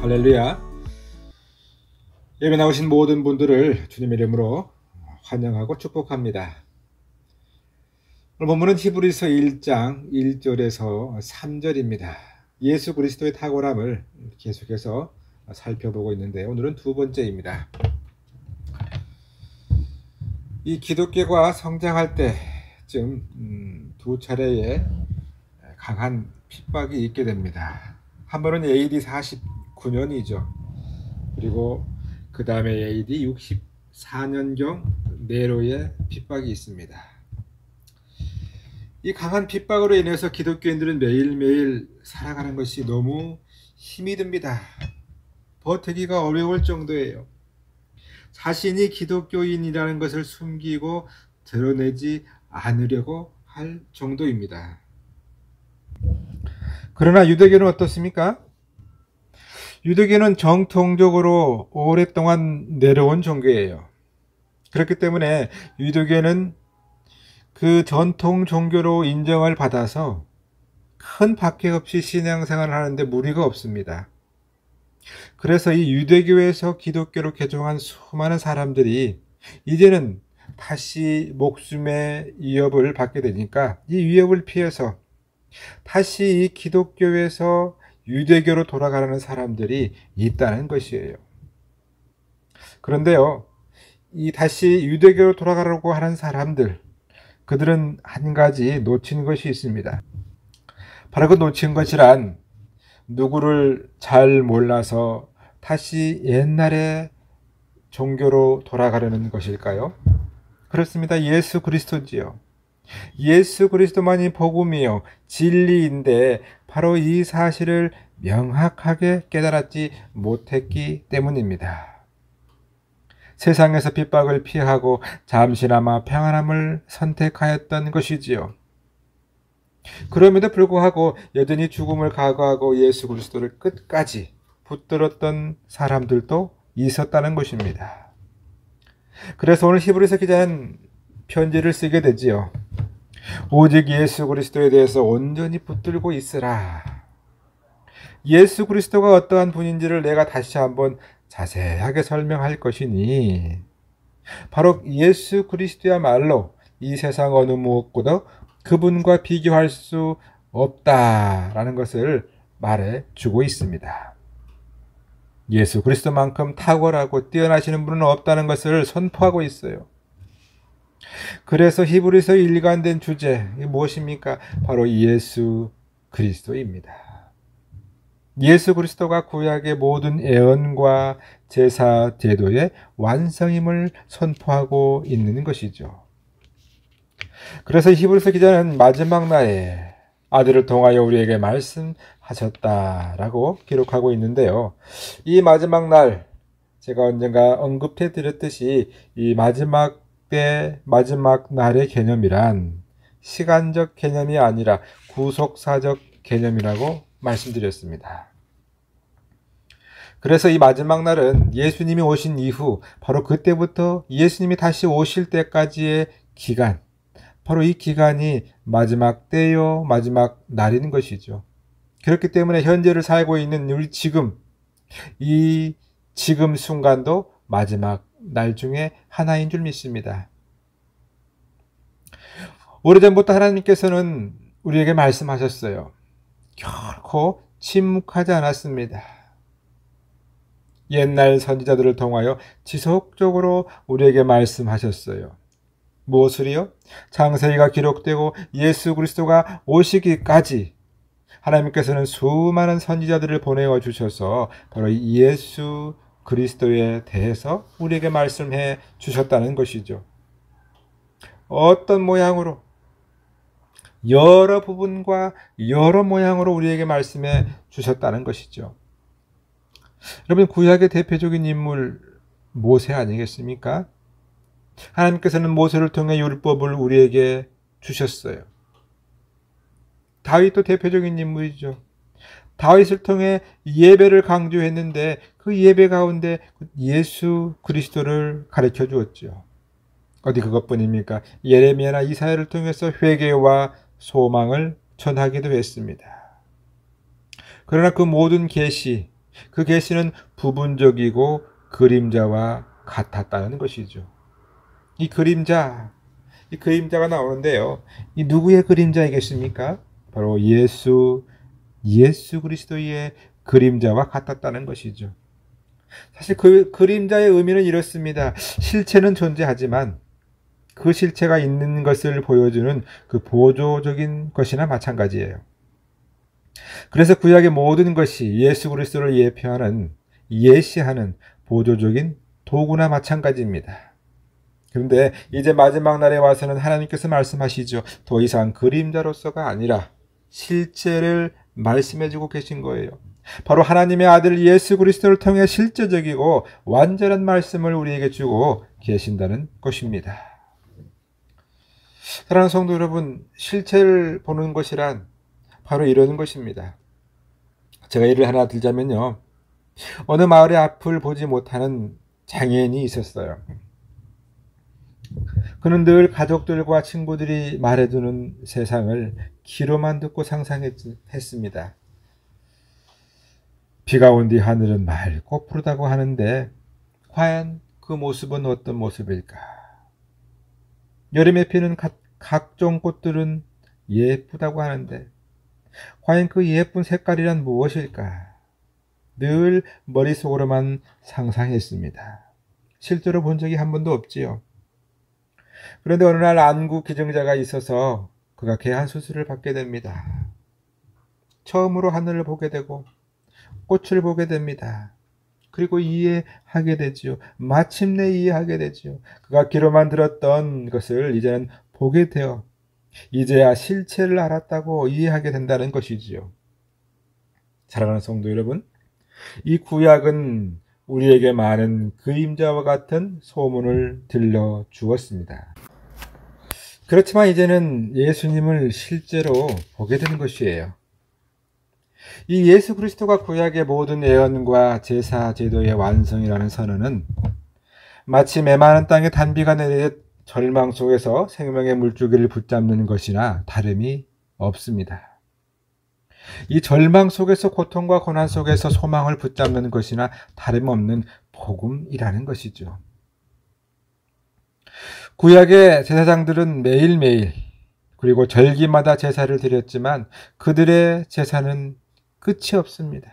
할렐루야. 예배 나오신 모든 분들을 주님의 이름으로 환영하고 축복합니다. 오늘 본문은 히브리서 1장 1절에서 3절입니다. 예수 그리스도의 탁월함을 계속해서 살펴보고 있는데 오늘은 두 번째입니다. 이 기독교가 성장할 때쯤 두 차례의 강한 핍박이 있게 됩니다. 한 번은 AD 49년이죠. 그리고 그 다음에 AD 64년경 네로의 핍박이 있습니다. 이 강한 핍박으로 인해서 기독교인들은 매일매일 살아가는 것이 너무 힘이 듭니다. 버티기가 어려울 정도예요. 자신이 기독교인이라는 것을 숨기고 드러내지 않으려고 할 정도입니다. 그러나 유대교는 어떻습니까? 유대교는 정통적으로 오랫동안 내려온 종교예요. 그렇기 때문에 유대교는 그 전통 종교로 인정을 받아서 큰 박해 없이 신앙생활을 하는데 무리가 없습니다. 그래서 이 유대교에서 기독교로 개종한 수많은 사람들이 이제는 다시 목숨의 위협을 받게 되니까 이 위협을 피해서 다시 이 기독교에서 유대교로 돌아가는 사람들이 있다는 것이에요. 그런데요, 이 다시 유대교로 돌아가려고 하는 사람들, 그들은 한 가지 놓친 것이 있습니다. 바로 그 놓친 것이란 누구를 잘 몰라서 다시 옛날의 종교로 돌아가려는 것일까요? 그렇습니다. 예수 그리스도지요. 예수 그리스도만이 복음이요 진리인데 바로 이 사실을 명확하게 깨달았지 못했기 때문입니다. 세상에서 핍박을 피하고 잠시나마 평안함을 선택하였던 것이지요. 그럼에도 불구하고 여전히 죽음을 각오하고 예수 그리스도를 끝까지 붙들었던 사람들도 있었다는 것입니다. 그래서 오늘 히브리서 기자는 편지를 쓰게 되지요. 오직 예수 그리스도에 대해서 온전히 붙들고 있으라. 예수 그리스도가 어떠한 분인지를 내가 다시 한번 자세하게 설명할 것이니 바로 예수 그리스도야말로 이 세상 어느 무엇보다 그분과 비교할 수 없다라는 것을 말해주고 있습니다. 예수 그리스도만큼 탁월하고 뛰어나시는 분은 없다는 것을 선포하고 있어요. 그래서 히브리서 일관된 주제 무엇입니까? 바로 예수 그리스도입니다. 예수 그리스도가 구약의 모든 예언과 제사 제도의 완성임을 선포하고 있는 것이죠. 그래서 히브리서 기자는 마지막 날에 아들을 통하여 우리에게 말씀하셨다라고 기록하고 있는데요. 이 마지막 날 제가 언젠가 언급해 드렸듯이 이 마지막 날의 개념이란 시간적 개념이 아니라 구속사적 개념이라고 말씀드렸습니다. 그래서 이 마지막 날은 예수님이 오신 이후 바로 그때부터 예수님이 다시 오실 때까지의 기간, 바로 이 기간이 마지막 때요, 마지막 날인 것이죠. 그렇기 때문에 현재를 살고 있는 우리 이 지금 순간도 마지막 날 중에 하나인 줄 믿습니다. 오래전부터 하나님께서는 우리에게 말씀하셨어요. 결코 침묵하지 않았습니다. 옛날 선지자들을 통하여 지속적으로 우리에게 말씀하셨어요. 무엇을요? 창세기가 기록되고 예수 그리스도가 오시기까지 하나님께서는 수많은 선지자들을 보내어 주셔서 바로 예수 그리스도에 대해서 우리에게 말씀해 주셨다는 것이죠. 어떤 모양으로 여러 부분과 여러 모양으로 우리에게 말씀해 주셨다는 것이죠. 여러분 구약의 대표적인 인물 모세 아니겠습니까? 하나님께서는 모세를 통해 율법을 우리에게 주셨어요. 다윗도 대표적인 인물이죠. 다윗을 통해 예배를 강조했는데 그 예배 가운데 예수 그리스도를 가르쳐 주었죠. 어디 그것뿐입니까? 예레미야나 이사야를 통해서 회개와 소망을 전하기도 했습니다. 그러나 그 모든 계시, 그 계시는 부분적이고 그림자와 같았다는 것이죠. 이 그림자가 나오는데요. 이 누구의 그림자이겠습니까? 바로 예수 그리스도의 그림자와 같았다는 것이죠. 사실 그 그림자의 의미는 이렇습니다. 실체는 존재하지만 그 실체가 있는 것을 보여주는 그 보조적인 것이나 마찬가지예요. 그래서 구약의 모든 것이 예수 그리스도를 예시하는 보조적인 도구나 마찬가지입니다. 그런데 이제 마지막 날에 와서는 하나님께서 말씀하시죠. 더 이상 그림자로서가 아니라 실제를 말씀해주고 계신 거예요. 바로 하나님의 아들 예수 그리스도를 통해 실제적이고 완전한 말씀을 우리에게 주고 계신다는 것입니다. 사랑하는 성도 여러분, 실체를 보는 것이란 바로 이런 것입니다. 제가 예를 하나 들자면요. 어느 마을의 앞을 보지 못하는 장애인이 있었어요. 그는 늘 가족들과 친구들이 말해주는 세상을 귀로만 듣고 상상했습니다. 비가 온 뒤 하늘은 맑고 푸르다고 하는데 과연 그 모습은 어떤 모습일까? 여름에 피는 각종 꽃들은 예쁘다고 하는데 과연 그 예쁜 색깔이란 무엇일까? 늘 머릿속으로만 상상했습니다. 실제로 본 적이 한 번도 없지요. 그런데 어느 날 안구 기증자가 있어서 그가 개한 수술을 받게 됩니다. 처음으로 하늘을 보게 되고 꽃을 보게 됩니다. 그리고 이해하게 되지요. 마침내 이해하게 되지요. 그가 귀로만 들었던 것을 이제는 보게 되어 이제야 실체를 알았다고 이해하게 된다는 것이지요. 사랑하는 성도 여러분, 이 구약은 우리에게 많은 그림자와 같은 소문을 들려주었습니다. 그렇지만 이제는 예수님을 실제로 보게 되는 것이에요. 이 예수 그리스도가 구약의 모든 예언과 제사 제도의 완성이라는 선언은 마치 메마른 땅에 단비가 내리듯 절망 속에서 생명의 물줄기를 붙잡는 것이나 다름이 없습니다. 이 절망 속에서 고통과 고난 속에서 소망을 붙잡는 것이나 다름없는 복음이라는 것이죠. 구약의 제사장들은 매일매일 그리고 절기마다 제사를 드렸지만 그들의 제사는 끝이 없습니다.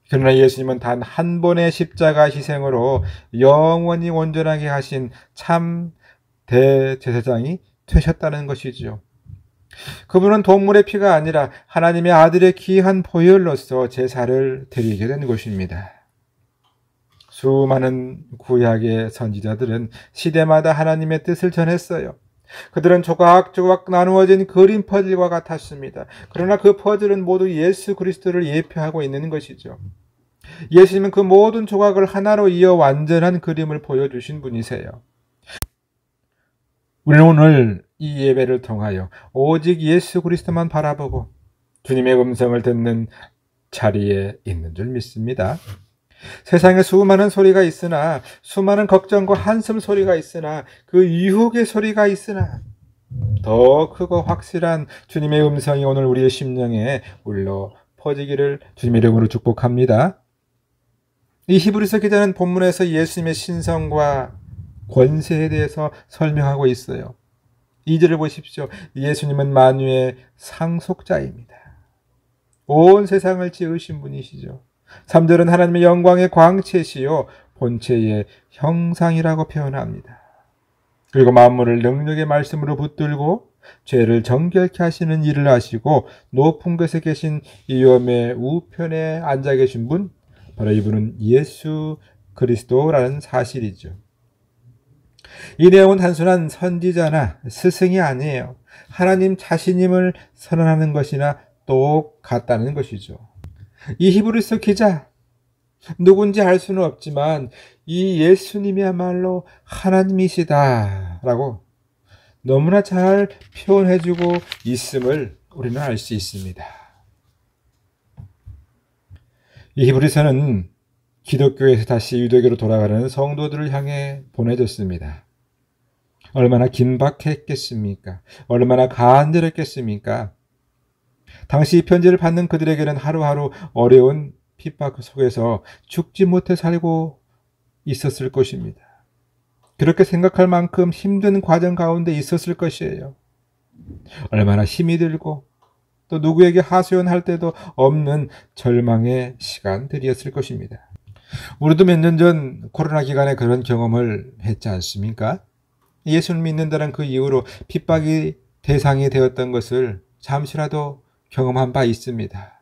그러나 예수님은 단 한 번의 십자가 희생으로 영원히 온전하게 하신 참 대제사장이 되셨다는 것이지요. 그분은 동물의 피가 아니라 하나님의 아들의 귀한 보혈로서 제사를 드리게 된 것입니다. 수많은 구약의 선지자들은 시대마다 하나님의 뜻을 전했어요. 그들은 조각조각 나누어진 그림 퍼즐과 같았습니다. 그러나 그 퍼즐은 모두 예수 그리스도를 예표하고 있는 것이죠. 예수님은 그 모든 조각을 하나로 이어 완전한 그림을 보여주신 분이세요. 우리는 오늘 이 예배를 통하여 오직 예수 그리스도만 바라보고 주님의 음성을 듣는 자리에 있는 줄 믿습니다. 세상에 수많은 소리가 있으나, 수많은 걱정과 한숨 소리가 있으나, 그 유혹의 소리가 있으나 더 크고 확실한 주님의 음성이 오늘 우리의 심령에 울려 퍼지기를 주님의 이름으로 축복합니다. 이 히브리서 기자는 본문에서 예수님의 신성과 권세에 대해서 설명하고 있어요. 2절을 보십시오. 예수님은 만유의 상속자입니다. 온 세상을 지으신 분이시죠. 3절은 하나님의 영광의 광채시요 본체의 형상이라고 표현합니다. 그리고 만물을 능력의 말씀으로 붙들고 죄를 정결케 하시는 일을 하시고 높은 곳에 계신 이엄의 우편에 앉아 계신 분, 바로 이분은 예수 그리스도라는 사실이죠. 이 내용은 단순한 선지자나 스승이 아니에요. 하나님 자신임을 선언하는 것이나 똑같다는 것이죠. 이 히브리서 기자, 누군지 알 수는 없지만 이 예수님이야말로 하나님이시다라고 너무나 잘 표현해주고 있음을 우리는 알 수 있습니다. 이 히브리서는 기독교에서 다시 유대교로 돌아가는 성도들을 향해 보내졌습니다. 얼마나 긴박했겠습니까? 얼마나 간절했겠습니까? 당시 이 편지를 받는 그들에게는 하루하루 어려운 핍박 속에서 죽지 못해 살고 있었을 것입니다. 그렇게 생각할 만큼 힘든 과정 가운데 있었을 것이에요. 얼마나 힘이 들고 또 누구에게 하소연할 때도 없는 절망의 시간들이었을 것입니다. 우리도 몇 년 전 코로나 기간에 그런 경험을 했지 않습니까? 예수를 믿는다는 그 이유로 핍박이 대상이 되었던 것을 잠시라도 경험한 바 있습니다.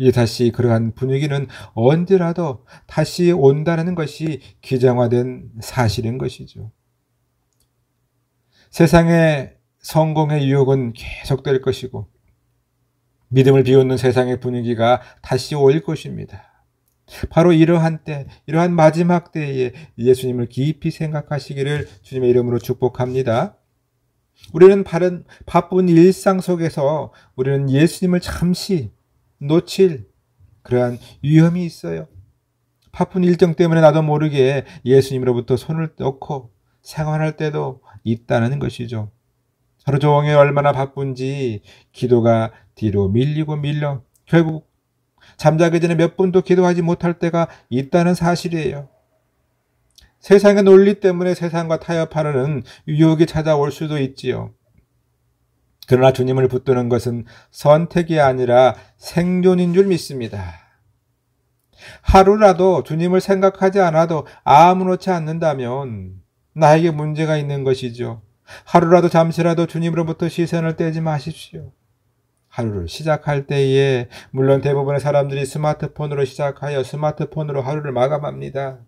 이제 다시 그러한 분위기는 언제라도 다시 온다는 것이 기정화된 사실인 것이죠. 세상의 성공의 유혹은 계속될 것이고 믿음을 비웃는 세상의 분위기가 다시 올 것입니다. 바로 이러한 때, 이러한 마지막 때에 예수님을 깊이 생각하시기를 주님의 이름으로 축복합니다. 우리는 바쁜 일상 속에서 우리는 예수님을 잠시 놓칠 그러한 위험이 있어요. 바쁜 일정 때문에 나도 모르게 예수님으로부터 손을 놓고 생활할 때도 있다는 것이죠. 하루 종일 얼마나 바쁜지 기도가 뒤로 밀리고 밀려 결국 잠자기 전에 몇 분도 기도하지 못할 때가 있다는 사실이에요. 세상의 논리 때문에 세상과 타협하려는 유혹이 찾아올 수도 있지요. 그러나 주님을 붙드는 것은 선택이 아니라 생존인 줄 믿습니다. 하루라도 주님을 생각하지 않아도 아무렇지 않는다면 나에게 문제가 있는 것이죠. 하루라도 잠시라도 주님으로부터 시선을 떼지 마십시오. 하루를 시작할 때에 물론 대부분의 사람들이 스마트폰으로 시작하여 스마트폰으로 하루를 마감합니다.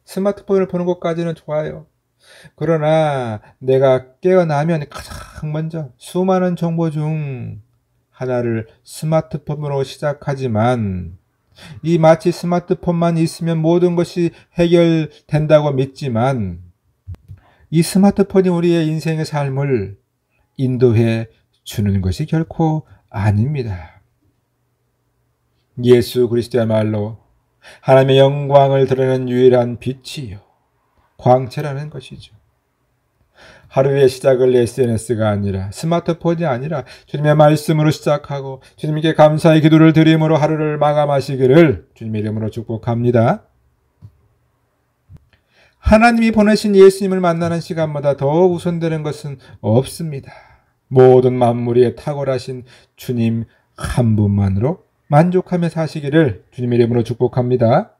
스마트폰을 보는 것까지는 좋아요. 그러나 내가 깨어나면 가장 먼저 수많은 정보 중 하나를 스마트폰으로 시작하지만 이 마치 스마트폰만 있으면 모든 것이 해결된다고 믿지만 이 스마트폰이 우리의 인생의 삶을 인도해 주는 것이 결코 아닙니다. 예수 그리스도야말로 하나님의 영광을 드러내는 유일한 빛이요 광채라는 것이죠. 하루의 시작을 SNS가 아니라 스마트폰이 아니라 주님의 말씀으로 시작하고 주님께 감사의 기도를 드림으로 하루를 마감하시기를 주님의 이름으로 축복합니다. 하나님이 보내신 예수님을 만나는 시간보다 더 우선되는 것은 없습니다. 모든 만물이 탁월하신 주님 한 분만으로 만족하며 사시기를 주님의 이름으로 축복합니다.